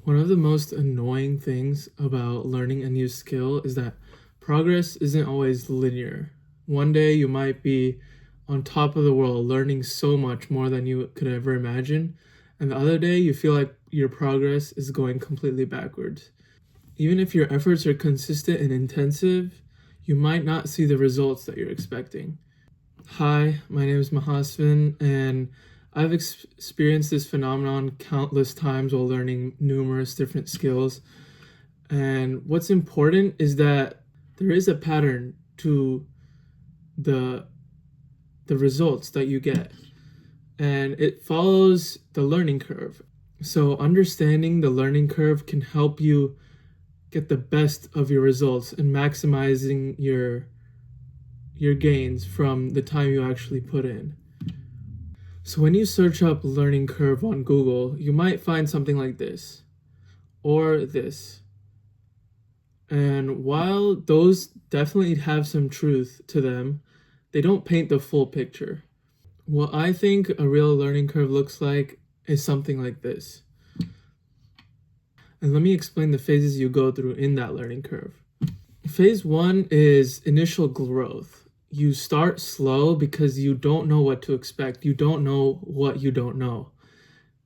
One of the most annoying things about learning a new skill is that progress isn't always linear. One day you might be on top of the world, learning so much more than you could ever imagine, and the other day you feel like your progress is going completely backwards. Even if your efforts are consistent and intensive, you might not see the results that you're expecting. Hi, my name is Mahasvin, and I've experienced this phenomenon countless times while learning numerous different skills. And what's important is that there is a pattern to the the results that you get, and it follows the learning curve. So understanding the learning curve can help you get the best of your results and maximizing your gains from the time you actually put in. So when you search up learning curve on Google, you might find something like this or this. And while those definitely have some truth to them, they don't paint the full picture. What I think a real learning curve looks like is something like this. And let me explain the phases you go through in that learning curve. Phase one is initial growth. You start slow because you don't know what to expect. You don't know what you don't know.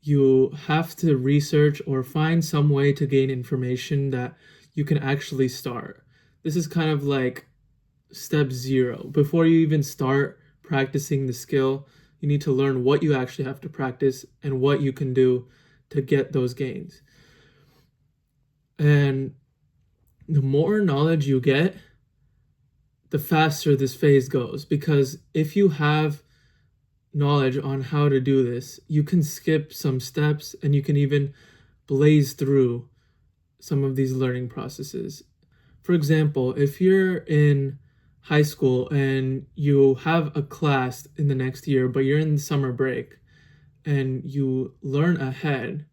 You have to research or find some way to gain information that you can actually start. This is kind of like step zero. Before you even start practicing the skill, you need to learn what you actually have to practice and what you can do to get those gains. And the more knowledge you get, the faster this phase goes. Because if you have knowledge on how to do this, you can skip some steps and you can even blaze through some of these learning processes. For example, if you're in high school and you have a class in the next year, but you're in summer break and you learn ahead,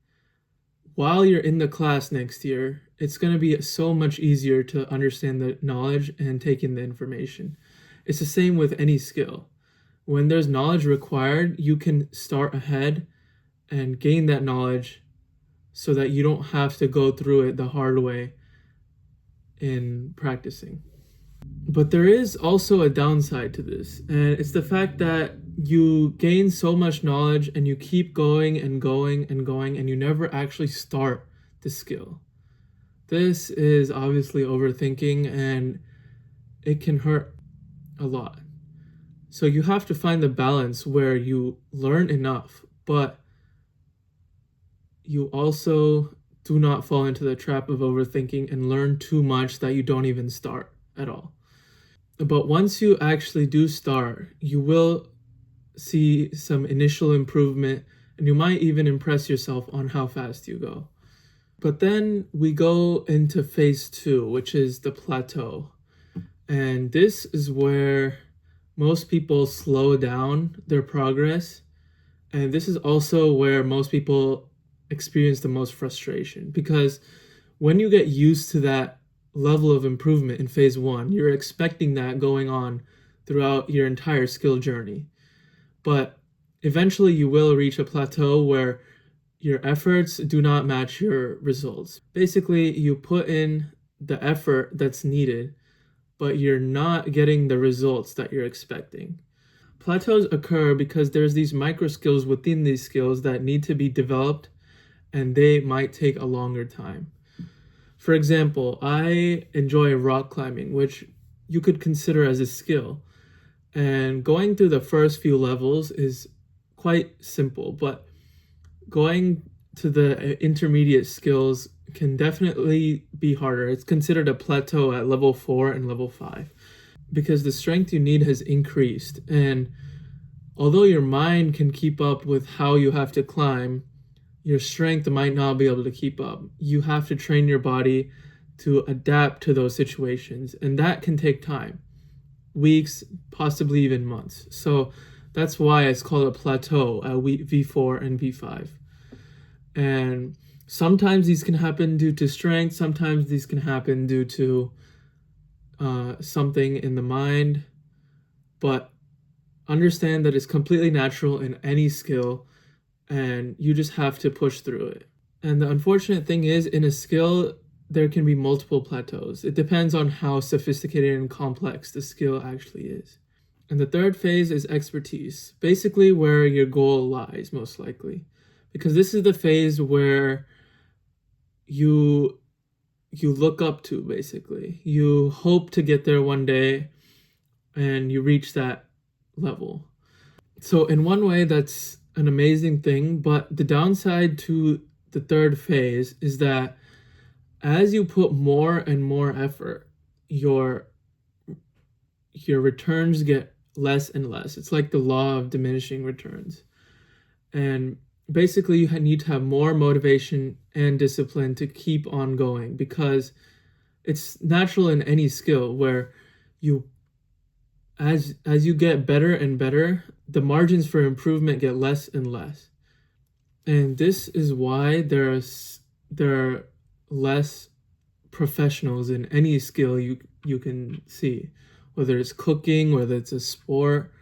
while you're in the class next year, it's going to be so much easier to understand the knowledge and take in the information. It's the same with any skill. When there's knowledge required, you can start ahead and gain that knowledge so that you don't have to go through it the hard way in practicing. But there is also a downside to this, and it's the fact that you gain so much knowledge and you keep going and going and going, and you never actually start the skill. This is obviously overthinking, and it can hurt a lot. So you have to find the balance where you learn enough, but you also do not fall into the trap of overthinking and learn too much that you don't even start at all. But once you actually do start, you will see some initial improvement, and you might even impress yourself on how fast you go. But then we go into phase two, which is the plateau. And this is where most people slow down their progress. And this is also where most people experience the most frustration, because when you get used to that level of improvement in phase one, you're expecting that going on throughout your entire skill journey. But eventually you will reach a plateau where your efforts do not match your results. Basically, you put in the effort that's needed, but you're not getting the results that you're expecting. Plateaus occur because there's these micro skills within these skills that need to be developed, and they might take a longer time. For example, I enjoy rock climbing, which you could consider as a skill. And going through the first few levels is quite simple, but going to the intermediate skills can definitely be harder. It's considered a plateau at level 4 and level 5 because the strength you need has increased. And although your mind can keep up with how you have to climb, your strength might not be able to keep up. You have to train your body to adapt to those situations, and that can take time, weeks, possibly even months. So that's why it's called a plateau at V4 and V5. And sometimes these can happen due to strength, sometimes these can happen due to something in the mind, but understand that it's completely natural in any skill, and you just have to push through it. And the unfortunate thing is, in a skill, there can be multiple plateaus. It depends on how sophisticated and complex the skill actually is. And the third phase is expertise, basically where your goal lies, most likely. Because this is the phase where you look up to, basically. You hope to get there one day and you reach that level. So in one way, that's an amazing thing, but the downside to the third phase is that as you put more and more effort, your returns get less and less. It's like the law of diminishing returns. And basically you need to have more motivation and discipline to keep on going, because it's natural in any skill where you as you get better and better, the margins for improvement get less and less. And this is why there are less professionals in any skill you can see, whether it's cooking, whether it's a sport,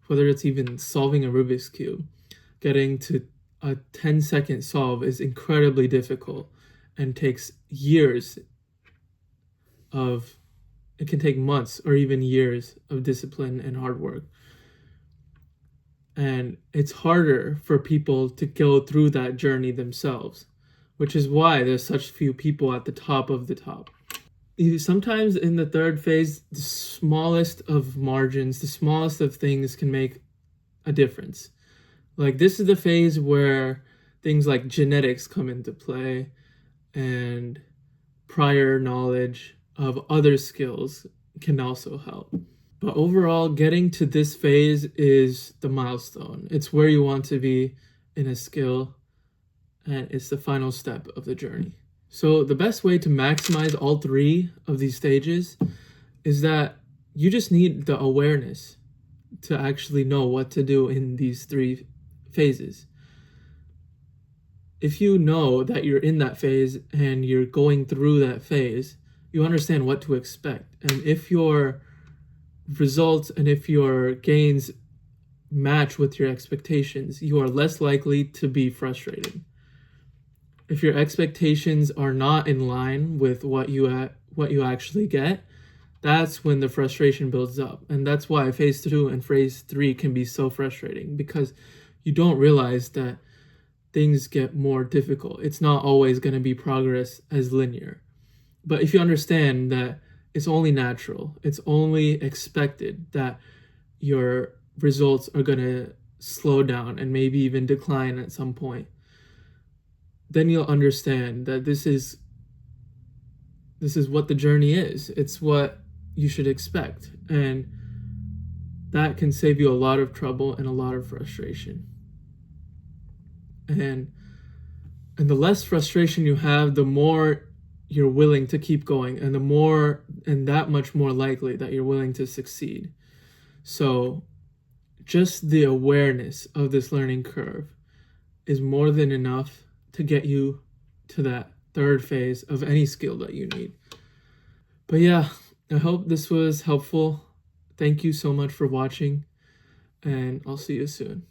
whether it's even solving a Rubik's Cube. Getting to a 10-second solve is incredibly difficult and takes years of, it can take months or even years of discipline and hard work. And it's harder for people to go through that journey themselves, which is why there's such few people at the top of the top. Sometimes in the third phase, the smallest of margins, the smallest of things can make a difference. Like, this is the phase where things like genetics come into play and prior knowledge of other skills can also help. But overall, getting to this phase is the milestone. It's where you want to be in a skill, and it's the final step of the journey. So the best way to maximize all three of these stages is that you just need the awareness to actually know what to do in these three phases. If you know that you're in that phase and you're going through that phase, you understand what to expect. And if your results and if your gains match with your expectations, you are less likely to be frustrated. If your expectations are not in line with what you actually get, that's when the frustration builds up. And that's why phase 2 and phase 3 can be so frustrating, because you don't realize that things get more difficult. It's not always going to be progress as linear. But if you understand that it's only natural, it's only expected that your results are going to slow down and maybe even decline at some point, then you'll understand that this is what the journey is. It's what you should expect. And that can save you a lot of trouble and a lot of frustration. And the less frustration you have, the more you're willing to keep going, and that much more likely that you're willing to succeed. So just the awareness of this learning curve is more than enough to get you to that third phase of any skill that you need. But yeah, I hope this was helpful. Thank you so much for watching, and I'll see you soon.